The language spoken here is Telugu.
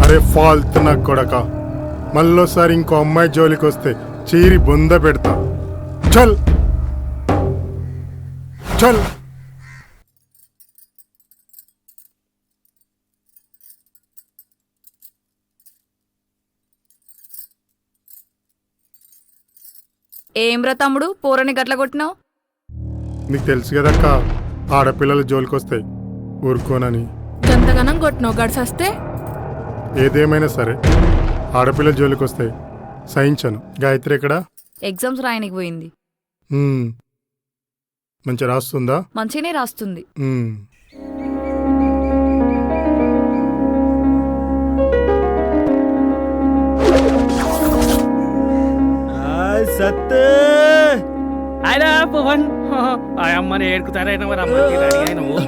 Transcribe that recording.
అరే ఫాల్తు నా కొడక, మళ్ళోసారి ఇంకో అమ్మాయి జోలికి వస్తే చీరి బొంద పెడతా. చల్ చల్. ఏమ్రా తమ్ముడు పోరని గట్ల కొట్టినావు? నీకు తెలుసు కదక్క, ఆడపిల్లల జోలికి వస్తాయి ఊరుకోనని. గంతగనం కొట్టినావు గడిసొస్తే. ఏదేమైనా సరే ఆడపిల్లల జోలికి వస్తాయి సహించను. గాయత్రి ఎక్కడ? ఎగ్జామ్స్ రాయనికి పోయింది. మంచిగా రాస్తుందా? మంచిగానే రాస్తుంది. సత్తు ఆయన పవన్ అమ్మని ఏడుకుతారైనా మరి అమ్మకి రెడీ అయినావు.